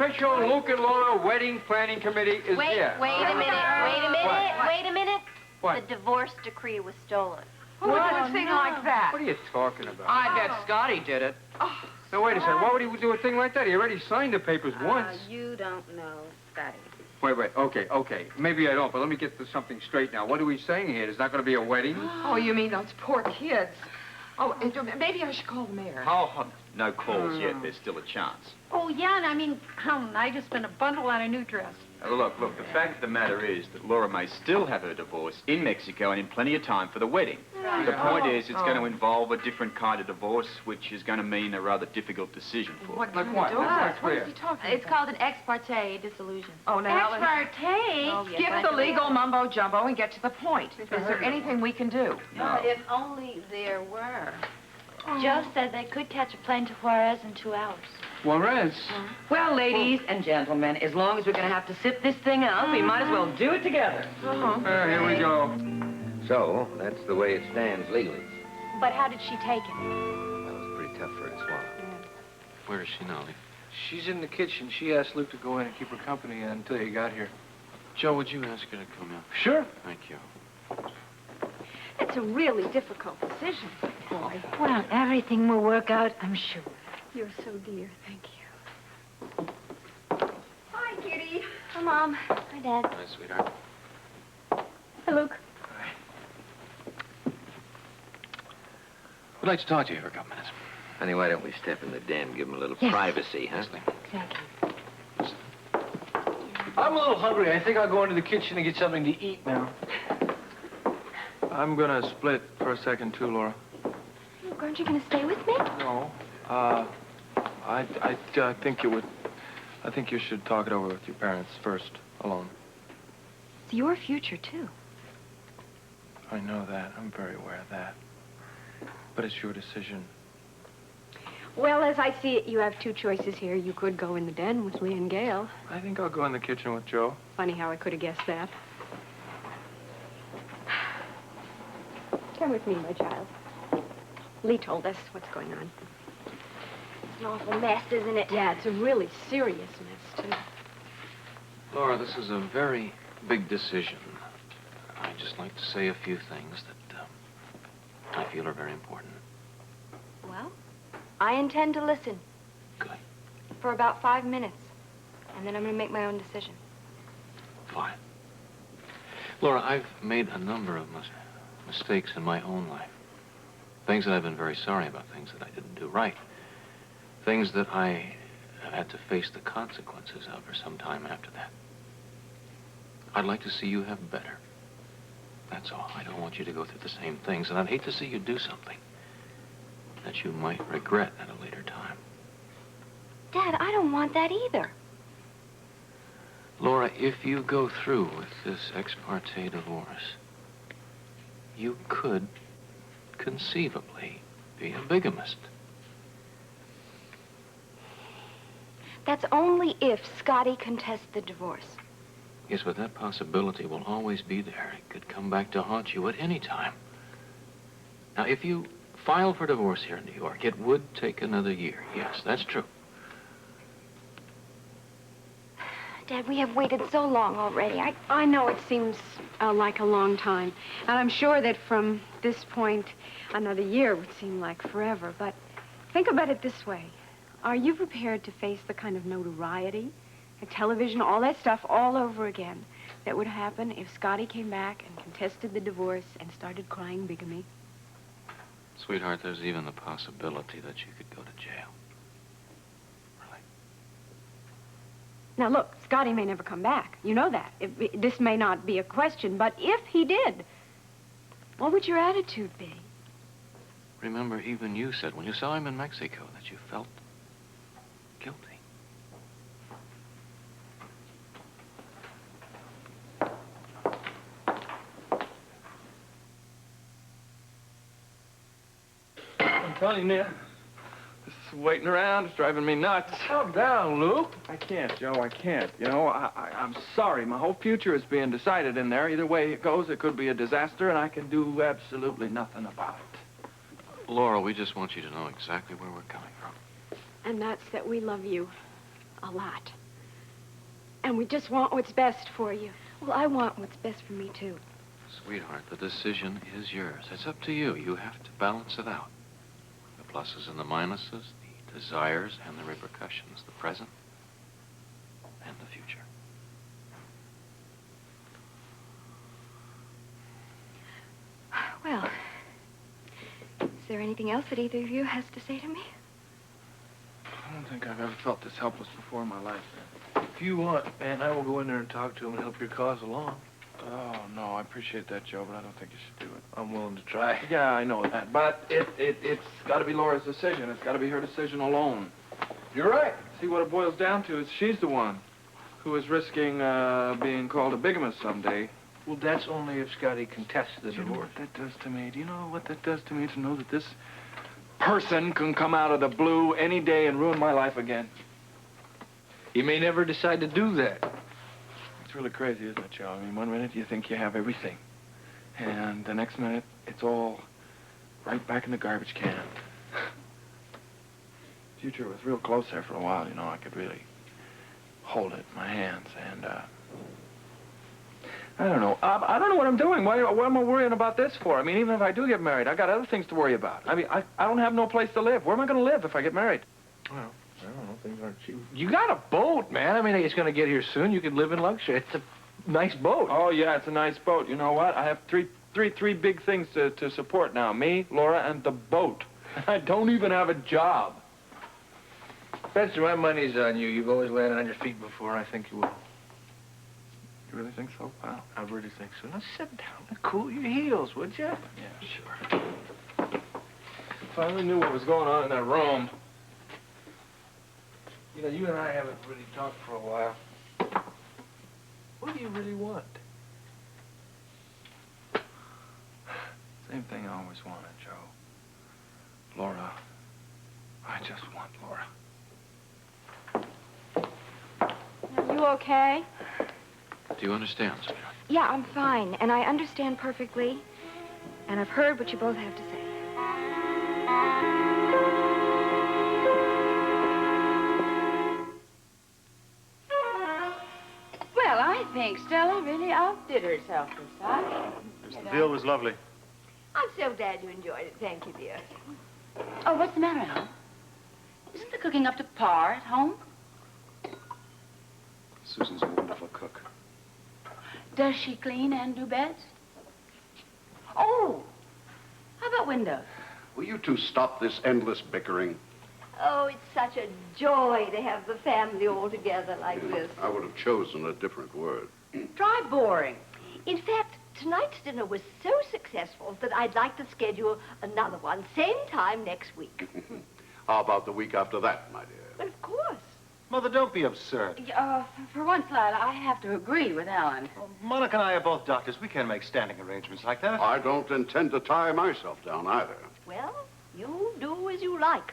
official Luke and Laura Wedding Planning Committee is here. Wait a minute. What? The divorce decree was stolen. Who would do a thing like that? What are you talking about? I bet Scotty did it. Now, wait a second. Why would he do a thing like that? He already signed the papers once. You don't know, Scotty. Wait. Okay. Maybe I don't, but let me get to something straight now. What are we saying here? There's not going to be a wedding? Oh, you mean those poor kids? Oh, and maybe I should call the mayor. Oh, no calls yet. There's still a chance. Oh, yeah, and I mean, I just spent a bundle on a new dress. Look, the fact of the matter is that Laura may still have her divorce in Mexico and in plenty of time for the wedding. The point is, it's going to involve a different kind of divorce, which is going to mean a rather difficult decision for her. What Like kind what? of divorce? What Where? is he talking It's about? called an ex parte dissolution. Oh, now, Oh, yes, skip I the know. legal mumbo-jumbo and get to the point. Is there anything we can do? No. If only there were. Joe said they could catch a plane to Juárez in 2 hours. Juarez. Well, ladies and gentlemen, as long as we're going to have to sit this thing out, we might as well do it together. Here we go. So, that's the way it stands legally. But how did she take it? That was pretty tough for her to swallow. Where is she now, Lee? She's in the kitchen. She asked Luke to go in and keep her company until you got here. Joe, would you ask her to come in? Sure. Thank you. It's a really difficult decision, boy. Well, everything will work out, I'm sure. You're so dear. Thank you. Hi, Kitty. Hi, Mom. Hi, Dad. Hi, sweetheart. Hi, Luke. We'd like to talk to you for a couple minutes. Honey, why don't we step in the den, give him a little Yes. privacy, huh? Lesley. Exactly. I'm a little hungry. I think I'll go into the kitchen and get something to eat now. I'm gonna split for a second, too, Laura. Luke, aren't you going to stay with me? No. I think you would... I think you should talk it over with your parents first, alone. It's your future, too. I know that. I'm very aware of that. But it's your decision. Well, as I see it, you have 2 choices here. You could go in the den with Lee and Gail. I think I'll go in the kitchen with Joe. Funny how I could have guessed that. Come with me, my child. Lee told us what's going on. It's an awful mess, isn't it? Yeah, it's a really serious mess, too. Laura, this is a very big decision. I'd just like to say a few things that I feel are very important. Well, I intend to listen. Good. For about 5 minutes. And then I'm going to make my own decision. Fine. Laura, I've made a number of mistakes in my own life. Things that I've been very sorry about, things that I didn't do right. Things that I have had to face the consequences of for some time after that. I'd like to see you have better. That's all. I don't want you to go through the same things, and I'd hate to see you do something that you might regret at a later time. Dad, I don't want that either. Laura, if you go through with this ex parte divorce, you could conceivably be a bigamist. That's only if Scotty contests the divorce. Yes, but that possibility will always be there. It could come back to haunt you at any time. Now, if you file for divorce here in New York, it would take another year. Yes, that's true. Dad, we have waited so long already. I know it seems like a long time. And I'm sure that from this point, another year would seem like forever. But think about it this way. Are you prepared to face the kind of notoriety, television, all that stuff all over again that would happen if Scotty came back and contested the divorce and started crying bigamy? Sweetheart, there's even the possibility that you could go to jail. Really? Now, look, Scotty may never come back. You know that. This may not be a question, but if he did, what would your attitude be? Remember, even you said when you saw him in Mexico that you felt guilty. I'm telling you, man, this waiting around is driving me nuts. Calm down, Luke. I can't, Joe, I can't. You know, I'm sorry. My whole future is being decided in there. Either way it goes, it could be a disaster, and I can do absolutely nothing about it. Laura, we just want you to know exactly where we're coming from. And that's that we love you a lot. And we just want what's best for you. Well, I want what's best for me, too. Sweetheart, the decision is yours. It's up to you. You have to balance it out. The pluses and the minuses, the desires and the repercussions, the present and the future. Well, is there anything else that either of you has to say to me? I don't think I've ever felt this helpless before in my life. If you want, man, I will go in there and talk to him and help your cause along. Oh, no, I appreciate that, Joe, but I don't think you should do it. I'm willing to try. Yeah, I know that, but it's got to be Laura's decision. It's got to be her decision alone. You're right. See, what it boils down to is she's the one who is risking being called a bigamist someday. Well, that's only if Scotty contests the Do you know divorce. what that does to me? Do you know what that does to me to know that this person can come out of the blue any day and ruin my life again? He may never decide to do that. It's really crazy, isn't it, Joe? I mean, one minute you think you have everything, and the next minute it's all right back in the garbage can. Future was real close there for a while, you know. I could really hold it in my hands, and I don't know. I don't know what I'm doing. What am I worrying about this for? I mean, even if I do get married, I got other things to worry about. I mean, I don't have no place to live. Where am I going to live if I get married? Well, I don't know. Things aren't cheap. You got a boat, man. I mean, it's going to get here soon. You can live in luxury. It's a nice boat. Oh, yeah, it's a nice boat. You know what? I have three big things to support now. Me, Laura, and the boat. I don't even have a job. Spencer, my money's on you. You've always landed on your feet before. I think you will. You really think so? Wow. I really think so. Now sit down and cool your heels, would you? Yeah, sure. If I only knew what was going on in that room. You know, you and I haven't really talked for a while. What do you really want? Same thing I always wanted, Joe. Laura. I just want Laura. Are you okay? Do you understand, sweetheart? Yeah, I'm fine, and I understand perfectly, and I've heard what you both have to say. Well, I think Stella really outdid herself this time. The deal was lovely. I'm so glad you enjoyed it. Thank you, dear. Oh, what's the matter, Al? Isn't the cooking up to par at home? Susan's a wonderful cook. Does she clean and do beds? Oh, how about windows? Will you two stop this endless bickering? Oh, it's such a joy to have the family all together like this. I would have chosen a different word. Try boring. In fact, tonight's dinner was so successful that I'd like to schedule another one, same time next week. How about the week after that, my dear? Well, of course. Mother, don't be absurd. For once, Lila, I have to agree with Alan. Monica and I are both doctors. We can't make standing arrangements like that. I don't intend to tie myself down either. Well, you do as you like.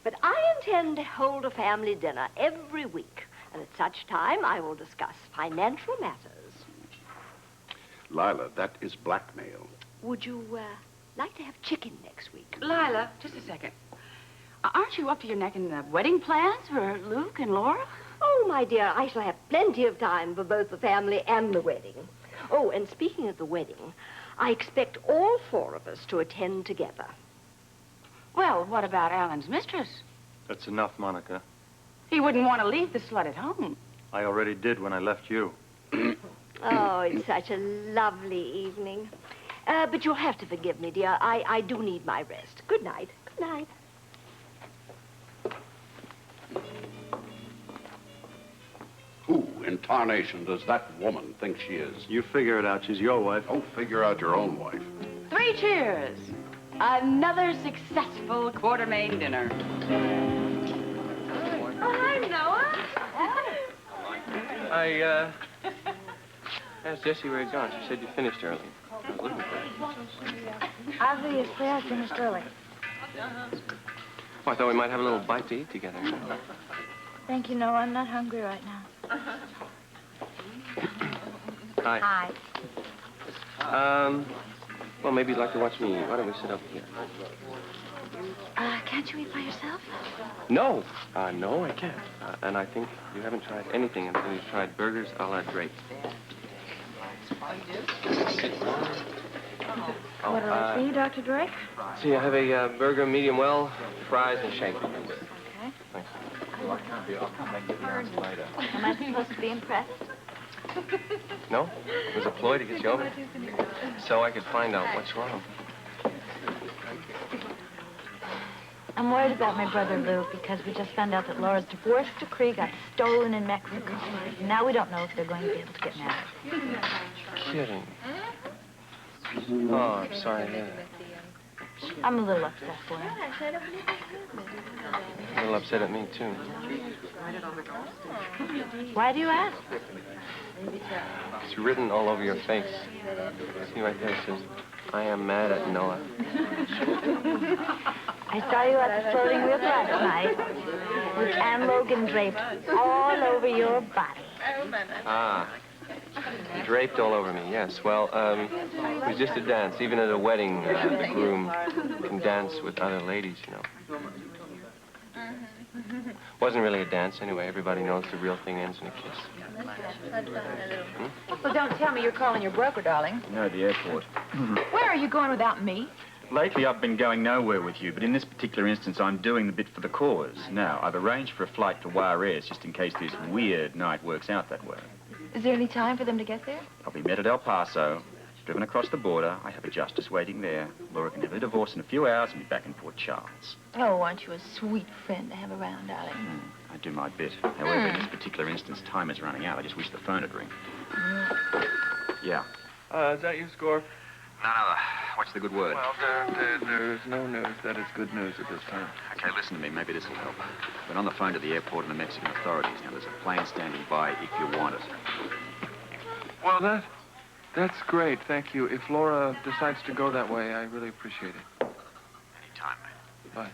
But I intend to hold a family dinner every week. And at such time, I will discuss financial matters. Lila, that is blackmail. Would you, like to have chicken next week? Lila, just a second. Aren't you up to your neck in the wedding plans for Luke and Laura? Oh, my dear, I shall have plenty of time for both the family and the wedding. Oh, and speaking of the wedding, I expect all four of us to attend together. Well, what about Alan's mistress? That's enough, Monica. He wouldn't want to leave the slut at home. I already did when I left you. Oh, it's such a lovely evening. But you'll have to forgive me, dear. I do need my rest. Good night. Good night. Who in tarnation does that woman think she is? You figure it out. She's your wife. Oh, figure out your own wife. 3 cheers. Another successful Quartermain dinner. Oh, hi, Noah. I, asked Jessie where he'd gone. She said you finished early. I was looking for you. Obviously, I finished early. Oh, I thought we might have a little bite to eat together. Thank you, Noah. I'm not hungry right now. Hi. Hi. Well, maybe you'd like to watch me. Why don't we sit up here? Can't you eat by yourself? No. No, I can't. And I think you haven't tried anything until you've tried burgers a la Drake. What do I see, Dr. Drake? See, I have a burger medium well, fries, and shake. Okay. Thanks. Am I supposed to be impressed? No? It was a ploy to get you over. So I could find out what's wrong. I'm worried about my brother Lou because we just found out that Laura's divorce decree got stolen in Mexico. Now we don't know if they're going to be able to get married. Kidding. Oh, I'm sorry to hear that. I'm a little upset for him. A little upset at me, too. Why do you ask? It's written all over your face. See right there, it says, I am mad at Noah. I saw you at the floating wheel last night with Anne Logan draped all over your body. Ah. Draped all over me, yes. Well, it was just a dance. Even at a wedding, the groom can dance with other ladies, you know. Wasn't really a dance anyway. Everybody knows the real thing ends in a kiss. Well, don't tell me you're calling your broker, darling. No, the airport. Where are you going without me? Lately, I've been going nowhere with you, but in this particular instance, I'm doing the bit for the cause. Now, I've arranged for a flight to Juárez just in case this weird night works out that way. Is there any time for them to get there? I'll be met at El Paso, driven across the border. I have a justice waiting there. Laura can have a divorce in a few hours and be back in Port Charles. Oh, aren't you a sweet friend to have around, darling? I do my bit. However, in this particular instance, time is running out. I just wish the phone would ring. Yeah. Is that you, Score? No. What's the good word? Well, there's no news that is good news at this time. Okay, listen to me. Maybe this will help. I've been on the phone to the airport and the Mexican authorities. Now, there's a plane standing by if you want it. Well, that's great. Thank you. If Laura decides to go that way, I really appreciate it. Anytime, mate. Bye.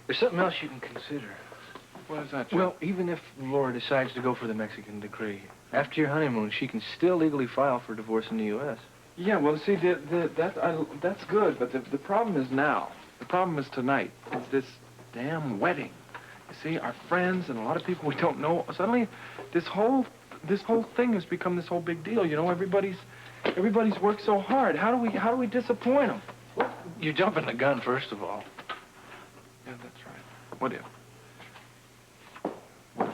There's something else you can consider. What is that, Joe? Well, even if Laura decides to go for the Mexican decree, after your honeymoon, she can still legally file for divorce in the U.S. Yeah, well, see, that's good, but the problem is now. The problem is tonight. It's this damn wedding. You see, our friends and a lot of people we don't know, suddenly this whole thing has become this whole big deal. You know, everybody's worked so hard. How do we disappoint them? Well, you're jumping the gun, first of all. Yeah, that's right. What if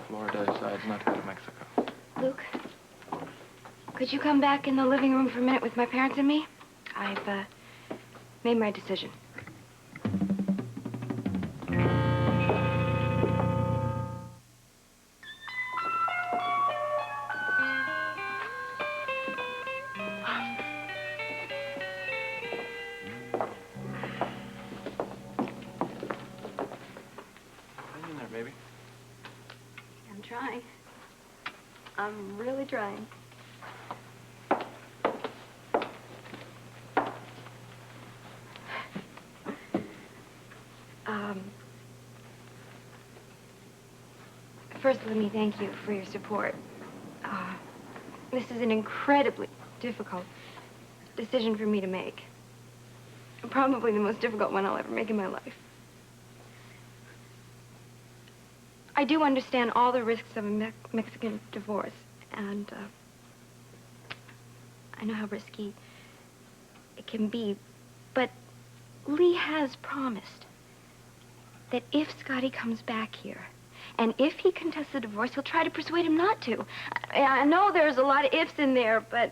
Laura decides not to go to Mexico? Luke, could you come back in the living room for a minute with my parents and me? I've made my decision. Hang in there, baby. I'm trying. I'm really trying. First, let me thank you for your support. This is an incredibly difficult decision for me to make. Probably the most difficult one I'll ever make in my life. I do understand all the risks of a Mexican divorce, and I know how risky it can be, but Lee has promised that if Scotty comes back here, and if he contests the divorce, he'll try to persuade him not to. I know there's a lot of ifs in there, but,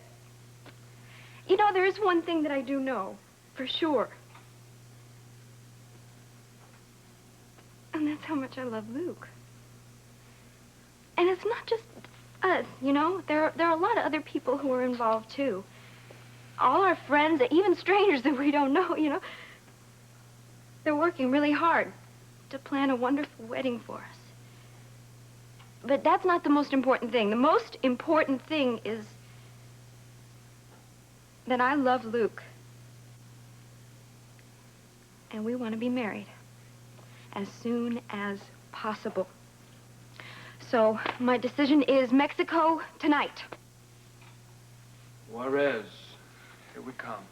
you know, there is one thing that I do know, for sure. And that's how much I love Luke. And it's not just us, you know. There are a lot of other people who are involved, too. All our friends, even strangers that we don't know, you know. They're working really hard to plan a wonderful wedding for us. But that's not the most important thing. The most important thing is that I love Luke. And we want to be married as soon as possible. So my decision is Mexico tonight. Juárez, here we come.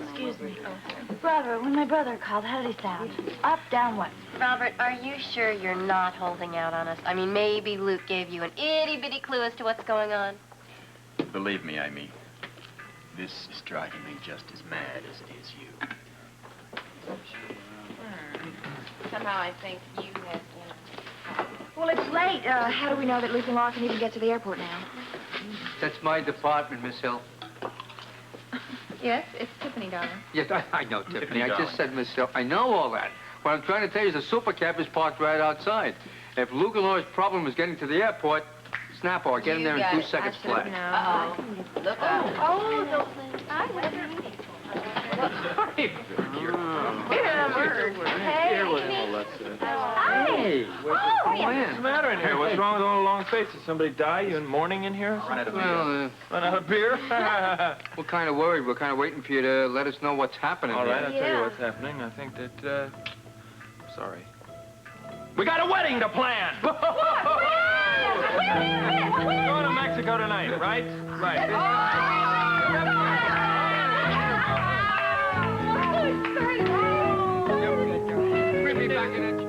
Excuse me. Robert, when my brother called, how did he sound? Up, down, what? Robert, are you sure you're not holding out on us? I mean, maybe Luke gave you an itty-bitty clue as to what's going on. Believe me, Amy, this is driving me just as mad as it is you. Somehow I think you have, Well, it's late. How do we know that Luke and Laura can even get to the airport now? That's my department, Miss Hill. Yes, it's Tiffany, darling. Yes, I know, Tiffany. I darling. just said Miss Hill. I know all that. What I'm trying to tell you is the super cab is parked right outside. If Luke and Laura's problem is getting to the airport, snap or get in there in 2 seconds flat. Uh-oh. Look out. Oh, those... I never... Hey, What's the matter in here? What's wrong with all the long faces? Somebody die? You in mourning in here? Run out of beer. well, Run out of beer? we're kind of worried. We're kind of waiting for you to let us know what's happening. All right, I'll here. tell you what's happening. I think that, sorry. We got a wedding to plan! We're going to Mexico tonight, right? Right. Bring me back in a